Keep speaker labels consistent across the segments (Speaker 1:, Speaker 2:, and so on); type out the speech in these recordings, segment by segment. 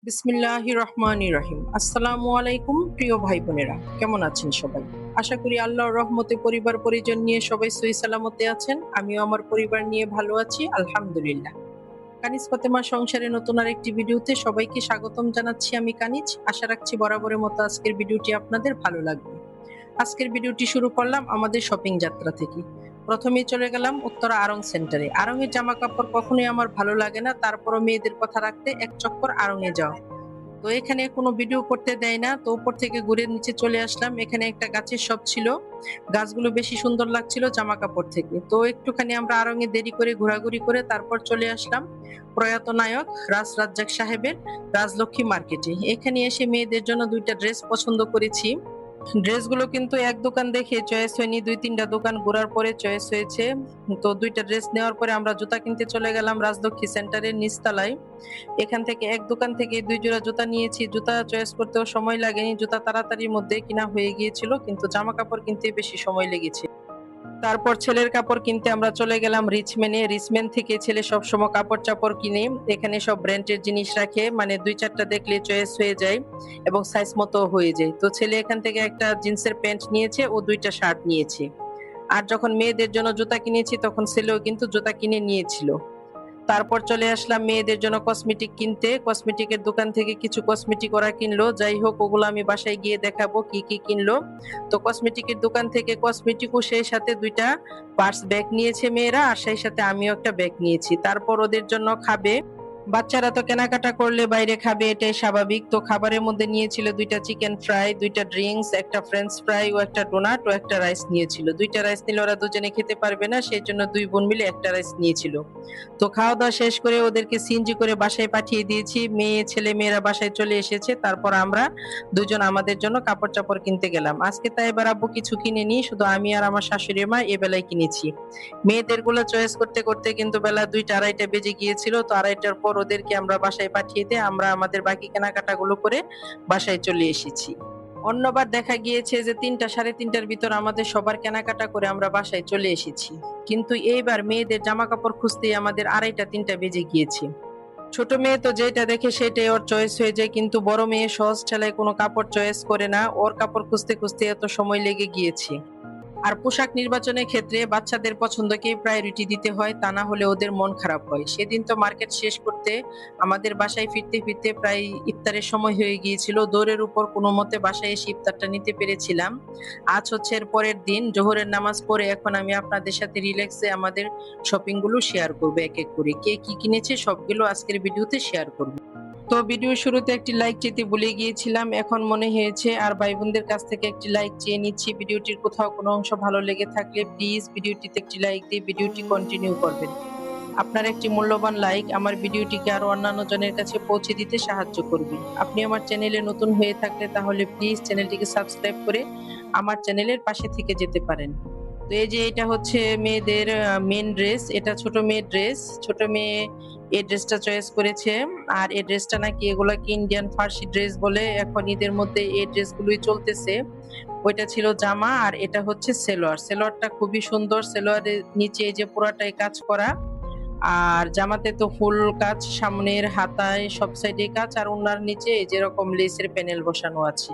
Speaker 1: বিসমিল্লাহির রহমানির রহিম। আসসালামু আলাইকুম প্রিয় ভাই বোনেরা, কেমন আছেন সবাই? আশা করি আল্লাহর রহমতে পরিবার পরিজন নিয়ে সবাই সহি সালামতে আছেন। আমিও আমার পরিবার নিয়ে ভালো আছি, আলহামদুলিল্লাহ। কানিজ ফাতেমা সংসারে নতুন আরেকটি ভিডিওতে সবাইকে স্বাগতম জানাচ্ছি। আমি কানিজ, আশা রাখছি বরাবরের মতো আজকের ভিডিওটি আপনাদের ভালো লাগবে। আজকের ভিডিওটি শুরু করলাম আমাদের শপিং যাত্রা থেকে। প্রথমেই চলে গেলাম উত্তরা আড়ং সেন্টারে। আড়ংয়ের জামা কাপড় কখনোই আমার ভালো লাগে না, তারপরও মেয়েদের কথা রাখতে এক চক্কর আড়ংয়ে যাওয়া। তো এখানে কোনো ভিডিও করতে দেয় না, তো উপর থেকে ঘুরে নিচে চলে আসলাম। এখানে একটা গাছের শপ ছিল, গাছগুলো বেশি সুন্দর লাগছিল জামা কাপড় থেকে। তো একটুখানি আমরা আড়ংয়ে দেরি করে ঘোরাঘুরি করে তারপর চলে আসলাম প্রয়াত নায়ক রাজ রাজ্জাক সাহেবের রাজলক্ষ্মী মার্কেটে। এখানে এসে মেয়েদের জন্য দুইটা ড্রেস পছন্দ করেছি। ড্রেসগুলো কিন্তু এক দোকান দেখে চয়েস হয়নি, দুই তিনটা দোকান ঘোরার পরে চয়েস হয়েছে। তো দুইটা ড্রেস নেওয়ার পরে আমরা জুতা কিনতে চলে গেলাম রাজলক্ষ্মী সেন্টারের নিচতলায়। এখান থেকে এক দোকান থেকে দুই জোড়া জুতা নিয়েছি। জুতা চয়েস করতেও সময় লাগেনি, জুতা তাড়াতাড়ির মধ্যে কিনা হয়ে গিয়েছিল, কিন্তু জামা কাপড় কিনতে বেশি সময় লেগেছে। তারপর ছেলের কাপড় কিনতে আমরা চলে গেলাম রিচম্যানে। রিচম্যান থেকে ছেলে সবসময় কাপড় চাপড় কিনে, এখানে সব ব্র্যান্ডের জিনিস রাখে, মানে দুই চারটা দেখলে চয়েস হয়ে যায় এবং সাইজ মতো হয়ে যায়। তো ছেলে এখান থেকে একটা জিন্সের প্যান্ট নিয়েছে ও দুইটা শার্ট নিয়েছে। আর যখন মেয়েদের জন্য জুতা কিনেছি তখন ছেলেও কিন্তু জুতা কিনে নিয়েছিল। তারপর চলে আসলাম মেয়েদের জন্য কসমেটিক কিনতে। কসমেটিকের দোকান থেকে কিছু কসমেটিক ওরা কিনলো, যাই হোক ওগুলো আমি বাসায় গিয়ে দেখাবো কি কি কিনলো। তো কসমেটিকের দোকান থেকে কসমেটিকও সেই সাথে দুইটা পার্স ব্যাগ নিয়েছে মেয়েরা, আর সেই সাথে আমিও একটা ব্যাগ নিয়েছি। তারপর ওদের জন্য খাবে, বাচ্চারা তো কেনাকাটা করলে বাইরে খাবে, এটাই স্বাভাবিক। তো খাবারের মধ্যে নিয়েছিল দুইটা চিকেন ফ্রাই, দুইটা ড্রিঙ্কস, একটা ফ্রেঞ্চ ফ্রাই ও একটা ডোনাট ও একটা রাইস নিয়েছিল। দুইটা রাইস নিলে ওরা দুজনে খেতে পারবে না, সেই জন্য দুই বোন মিলে একটা রাইস নিয়েছিল। তো খাওয়া দাওয়া শেষ করে ওদেরকে সিএনজি করে বাসায় পাঠিয়ে দিয়েছি। মেয়ে ছেলে মেয়েরা বাসায় চলে এসেছে। তারপর আমরা দুজন আমাদের জন্য কাপড় চাপড় কিনতে গেলাম। আজকে তাই এবার আব্বু কিছু কিনেনি, শুধু আমি আর আমার শাশুড়ি মা এ বেলায় কিনেছি। মেয়েদের গুলো চয়েস করতে করতে কিন্তু বেলা 2টা 2:30 বেজে গিয়েছিল। তো 2:30টার পর ওদেরকে আমরা বাসায় পাঠিয়ে দিয়ে আমরা আমাদের বাকি কেনাকাটা গুলো করে বাসায় চলে এসেছি। অন্যবার দেখা গিয়েছে যে 3টা 3:30টার ভিতর আমাদের সবার কেনাকাটা করে আমরা বাসায় চলে এসেছি, কিন্তু এইবার মেয়েদের জামা কাপড় খুঁজতেই আমাদের 2:30 3টা বেজে গিয়েছে। ছোট মেয়ে তো যেটা দেখে সেটাই ওর চয়েস হয়ে যায়, কিন্তু বড় মেয়ে সহজ ঠেলায় কোনো কাপড় চয়েস করে না, ওর কাপড় খুঁজতে খুঁজতে এত সময় লেগে গিয়েছে। আর পোশাক নির্বাচনের ক্ষেত্রে বাচ্চাদের পছন্দকেই প্রায়োরিটি দিতে হয়, তা না হলে ওদের মন খারাপ হয়। সেদিন তো মার্কেট শেষ করতে আমাদের বাসায় ফিরতে ফিরতে প্রায় ইফতারের সময় হয়ে গিয়েছিল। দৌড়ের উপর কোনো মতে বাসায় এসে ইফতারটা নিতে পেরেছিলাম। আজ হচ্ছে এর পরের দিন, জোহরের নামাজ পড়ে এখন আমি আপনাদের সাথে রিল্যাক্সে আমাদের শপিং গুলো শেয়ার করবো এক এক করে। কে কি কিনেছে সবগুলো আজকের ভিডিওতে শেয়ার করবো। তো ভিডিও শুরুতে একটি লাইক চেতে ভুলে গিয়েছিলাম, এখন মনে হয়েছে আর ভাই বোনদের কাছ থেকে একটি লাইক চেয়ে নিচ্ছি। ভিডিওটির কোথাও কোনো অংশ ভালো লেগে থাকলে প্লিজ ভিডিওটিতে একটি লাইক দিয়ে ভিডিওটি কন্টিনিউ করবেন। আপনার একটি মূল্যবান লাইক আমার ভিডিওটিকে আরো অন্যান্য জনের কাছে পৌঁছে দিতে সাহায্য করবে। আপনি আমার চ্যানেলে নতুন হয়ে থাকলে তাহলে প্লিজ চ্যানেলটিকে সাবস্ক্রাইব করে আমার চ্যানেলের পাশে থেকে যেতে পারেন। তো এই যে এটা হচ্ছে মেয়েদের মেন ড্রেস, এটা ছোট মেয়ের ড্রেস। ছোট মেয়ে এই ড্রেসটা চয়েস করেছে। আর এই ড্রেসটা নাকি এগুলা কি ইন্ডিয়ান ফার্সি ড্রেস বলে, এখন ঈদের মধ্যে এই ড্রেসগুলোই চলতেছে। ওইটা ছিল জামা আর এটা হচ্ছে সেলোয়ার। সেলোয়ারটা খুবই সুন্দর, সেলোয়ারের নিচে এই যে পুরাটাই কাজ করা, আর জামাতে তো ফুল কাজ, সামনের হাতায় সব সাইডে কাজ, আর ওনার নিচে এই যেরকম লেসের প্যানেল বসানো আছে।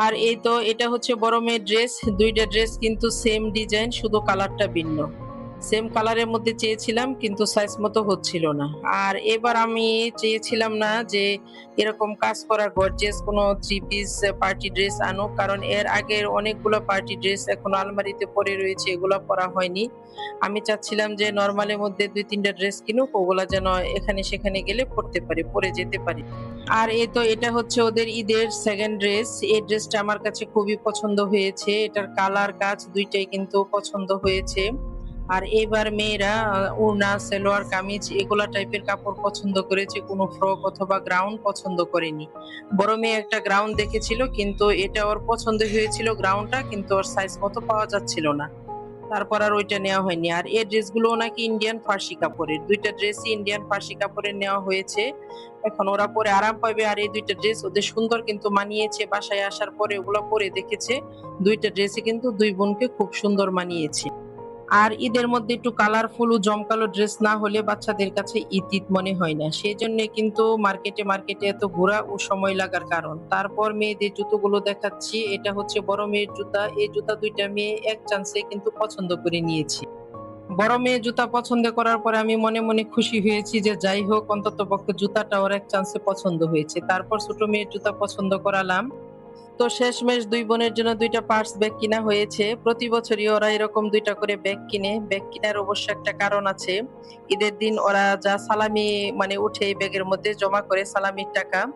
Speaker 1: আর এই তো এটা হচ্ছে বড় মেয়ের ড্রেস। দুইটা ড্রেস কিন্তু সেম ডিজাইন, শুধু কালারটা ভিন্ন। সেম কালারের মধ্যে চেয়েছিলাম কিন্তু সাইজ মতো হচ্ছিল না। আর এবার আমি চেয়েছিলাম না যে এরকম কাজ করা গর্জিয়াস কোনো থ্রি পিস পার্টি ড্রেস আনুক, কারণ এর আগের অনেকগুলো পার্টি ড্রেস এখনো আলমারিতে পরে রয়েছে, এগুলো পরা হয়নি। আমি চাচ্ছিলাম যে নর্মালের মধ্যে 2-3টা ড্রেস কিনুক, ওগুলা যেন এখানে সেখানে গেলে পরতে পারি, পরে যেতে পারি। আর এই তো এটা হচ্ছে ওদের ঈদের সেকেন্ড ড্রেস। এই ড্রেসটা আমার কাছে খুবই পছন্দ হয়েছে, এটার কালার কাজ দুইটাই কিন্তু পছন্দ হয়েছে। আর এবার মেয়েরা ওড়না, সালোয়ার কামিজ এগুলা টাইপের কাপড় পছন্দ করেছে, কোনো ফ্রক অথবা গাউন পছন্দ করেনি। বড় মেয়ে একটা গাউন দেখেছিল, কিন্তু এটা ওর পছন্দ হয়েছিল গাউনটা, কিন্তু ওর সাইজ মতো পাওয়া যাচ্ছিল না, তারপর আর ওইটা নেওয়া হয়নি। আর এই ড্রেসগুলো নাকি ইন্ডিয়ান ফার্সি কাপড়ের, দুইটা ড্রেসই ইন্ডিয়ান ফার্সি কাপড়ের নেওয়া হয়েছে। এখন ওরা পরে আরাম পাবে, আর এই দুইটা ড্রেস ওদের সুন্দর কিন্তু মানিয়েছে। বাসায় আসার পরে ওগুলো পরে দেখেছে দুইটা ড্রেসই কিন্তু দুই বোনকে খুব সুন্দর মানিয়েছে। আর ঈদের মধ্যে একটু কালারফুল ও জমকালো ড্রেস না হলে বাচ্চাদের কাছে ঈদ ঈদ মনে হয় না। সেই জন্য কিন্তু মার্কেটে মার্কেটে এত ঘোরা ও সময় লাগার কারণ। তারপর মেয়েদের জুতোগুলো দেখাচ্ছি। এটা হচ্ছে বড় মেয়ের জুতা। এই জুতা দুইটা মেয়ে এক চান্সে কিন্তু পছন্দ করে নিয়েছি। বড় মেয়ে জুতা পছন্দ করার পরে আমি মনে মনে খুশি হয়েছি যে যাই হোক অন্তত পক্ষে জুতাটা ওর এক চান্সে পছন্দ হয়েছে। তারপর ছোট মেয়ের জুতা পছন্দ করালাম। তো শেষমেশ ২ বোনের জন্য ২ টা পার্স ব্যাগ কিনা হয়েছে। প্রতি বছরই ওরা এরকম ২ টা করে ব্যাগ কিনে। ব্যাগ কিনার অবশ্য একটা কারণ আছে। ঈদের দিন ওরা যা সালামি মানে উঠে এই ব্যাগের মধ্যে জমা করে সালামির টাকা,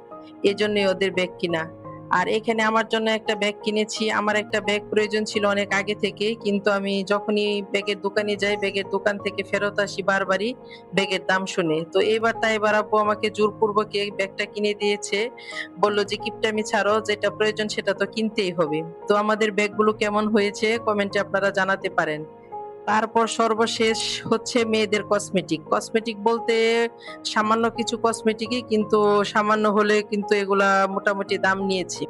Speaker 1: এজন্যই ওদের ব্যাগ কিনা। আর এখানে আমার জন্য একটা ব্যাগ কিনেছি। আমার একটা ব্যাগ প্রয়োজন ছিল অনেক আগে থেকেই। কিন্তু আমি যখনই ব্যাগের দোকানে যাই, ব্যাগের দোকান থেকে ফেরত আসি বারবারই ব্যাগের দাম শুনে। তো তাই এবার আব্বু আমাকে জোরপূর্বক এই ব্যাগটা কিনে দিয়েছে। বলল যে, "কিপটামি ছাড়ো, যেটা প্রয়োজন সেটা তো কিনতেই হবে।" তো আমাদের ব্যাগগুলো কেমন হয়েছে কমেন্টে আপনারা জানাতে পারেন। তারপর সর্বশেষ হচ্ছে মেয়েদের কসমেটিক। কসমেটিক বলতে সামান্য কিছু কসমেটিকই, কিন্তু সামান্য হলে কিন্তু এগুলা মোটামুটি দাম নিয়েছে।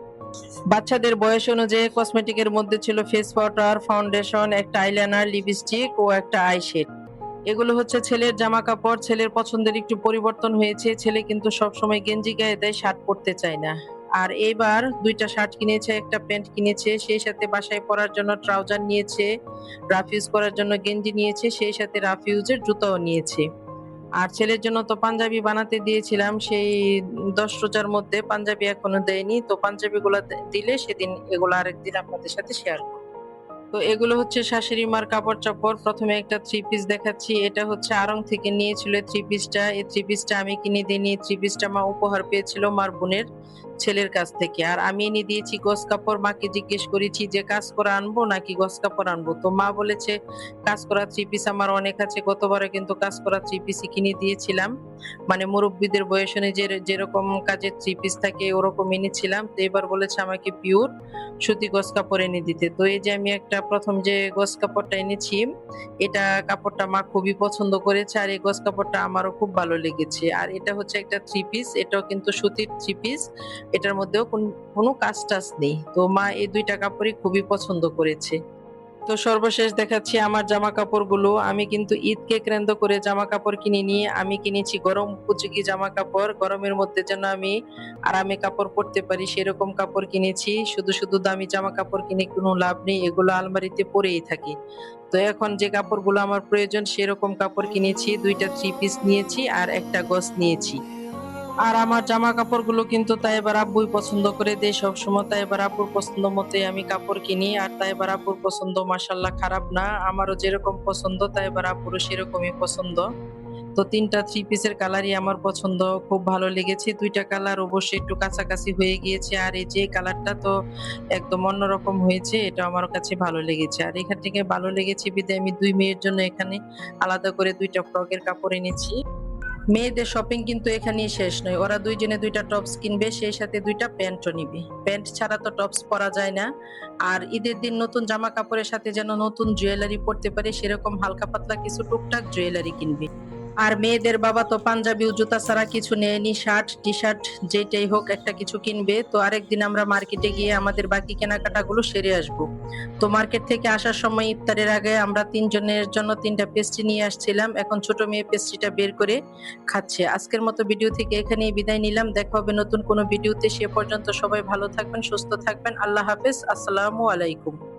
Speaker 1: বাচ্চাদের বয়স অনুযায়ী কসমেটিকের মধ্যে ছিল ফেস পাউডার, ফাউন্ডেশন, একটা আইলাইনার, লিপস্টিক ও একটা আইশ্যাডো। এগুলো হচ্ছে ছেলের জামাকাপড়। ছেলের পছন্দের একটু পরিবর্তন হয়েছে। ছেলে কিন্তু সবসময় গেঞ্জি গায়ে দেয়, শার্ট পরতে চায় না। আর এইবার ২ টা শার্ট কিনেছে, একটা প্যান্ট কিনেছে। সেই সাথে বাসায় পরার জন্য ট্রাউজার নিয়েছে, রাফ ইউজ করার জন্য গেঞ্জি নিয়েছে, সেই সাথে রাফ ইউজের জুতাও নিয়েছে। আর ছেলের জন্য তো পাঞ্জাবি বানাতে দিয়েছিলাম সেই ১০ রোজার মধ্যে, পাঞ্জাবি এখনো দেয়নি। তো পাঞ্জাবিগুলা দিলে সেদিন এগুলো আরেকদিন আপনাদের সাথে শেয়ার করব। তো এগুলো হচ্ছে শাশুড়ি মার কাপড়-চোপড়। ১ম এ একটা থ্রি পিস দেখাচ্ছি। এটা হচ্ছে আড়ং থেকে নিয়েছিল থ্রি পিসটা। এই থ্রি পিসটা আমি কিনে দিইনি। থ্রি পিসটা মা উপহার পেয়েছিল মার বোনের ছেলের কাছ থেকে। আর আমি এনে দিয়েছি গজ কাপড়। মাকে জিজ্ঞেস করেছি যে, "কাজ করা আনবো নাকি গজ কাপড় আনবো?" তো মা বলেছে, "কাজ করা থ্রি পিস আমার অনেক আছে।" গতবারে কিন্তু কাজ করা থ্রি পিসই কিনে দিয়েছিলাম। মানে মুরুব্বিদের বয়স অনুযায়ী যেরকম কাজের থ্রি পিস থাকে ওরকম এনেছিলাম। তো এবার বলেছে আমাকে পিওর সুতি গজ কাপড় এনে দিতে। তো এই যে আমি একটা ১ম যে গজ কাপড়টা এনেছি, এটা কাপড়টা মা খুবই পছন্দ করেছে। আর এই গজ কাপড়টা আমারও খুব ভালো লেগেছে। আর এটা হচ্ছে একটা থ্রি পিস। এটাও কিন্তু সুতির থ্রি পিস। এটার মধ্যেও কোনো কাজ-টাজ নেই। তো মা এই ২ টা কাপড়ই খুবই পছন্দ করেছে। তো সর্বশেষ দেখাচ্ছি আমার জামাকাপড়গুলো। আমি কিন্তু ঈদকে কেন্দ্র করে জামাকাপড় কিনিনি। আমি কিনেছি গরম উপযোগী জামাকাপড়। গরমের মধ্যে যেন আমি আরামে কাপড় পরতে পারি সেরকম কাপড় কিনেছি। শুধু দামি জামাকাপড় কিনে কোনো লাভ নেই। এগুলো আলমারিতে পড়েই থাকে। তো এখন যে কাপড়গুলো আমার প্রয়োজন সেরকম কাপড় কিনেছি। ২ টা থ্রি পিস নিয়েছি আর একটা গজ নিয়েছি। আর আমার জামাকাপড়গুলো কিন্তু তাইবার আব্বুই পছন্দ করে দেয় সবসময়। তাইবার আব্বুর পছন্দ মতোই আমি কাপড় কিনি। আর তাইবার আব্বুর পছন্দ মাশাআল্লাহ খারাপ না। আমারও যেরকম পছন্দ তাইবার আব্বুরও সেরকমই পছন্দ। তো ৩ টা থ্রি পিসের কালারই আমার পছন্দ। খুব ভালো লেগেছে। ২ টা কালার অবশ্যই একটু কাছাকাছি হয়ে গিয়েছে। আর এই যে কালারটা তো একদম অন্যরকম হয়েছে। এটা আমার কাছে ভালো লেগেছে। আর এখান থেকে ভালো লেগেছে বিধায় আমি ২ মেয়ের জন্য এখানে আলাদা করে ২ টা ফ্রকের কাপড় এনেছি। মেয়েদের শপিং কিন্তু এখানেই শেষ নয়। ওরা ২ জনে ২ টা টপস কিনবে, সেই সাথে ২ টা প্যান্টও নিবে। প্যান্ট ছাড়া তো টপস পরা যায় না। আর ঈদের দিন নতুন জামা কাপড়ের সাথে যেন নতুন জুয়েলারি পড়তে পারে সেরকম হালকা পাতলা কিছু টুকটাক জুয়েলারি কিনবে। আর মেয়েদের বাবা তো পাঞ্জাবি ও জুতা ছাড়া কিছু নেয়নি। শার্ট, টি-শার্ট যেটাই হোক একটা কিছু কিনবে। তো আরেকদিন আমরা মার্কেটে গিয়ে আমাদের বাকি কেনাকাটাগুলো সেরে আসবো। তো মার্কেট থেকে আসার সময় ইফতারের আগে আমরা ৩ জনের জন্য ৩ টা পেস্ট্রি নিয়ে আসছিলাম। এখন ছোট মেয়ে পেস্ট্রিটা বের করে খাচ্ছে। আজকের মতো ভিডিও থেকে এখানেই বিদায় নিলাম। দেখা হবে নতুন কোনো ভিডিওতে। সে পর্যন্ত সবাই ভালো থাকবেন, সুস্থ থাকবেন। আল্লাহ হাফেজ। আসসালামু আলাইকুম।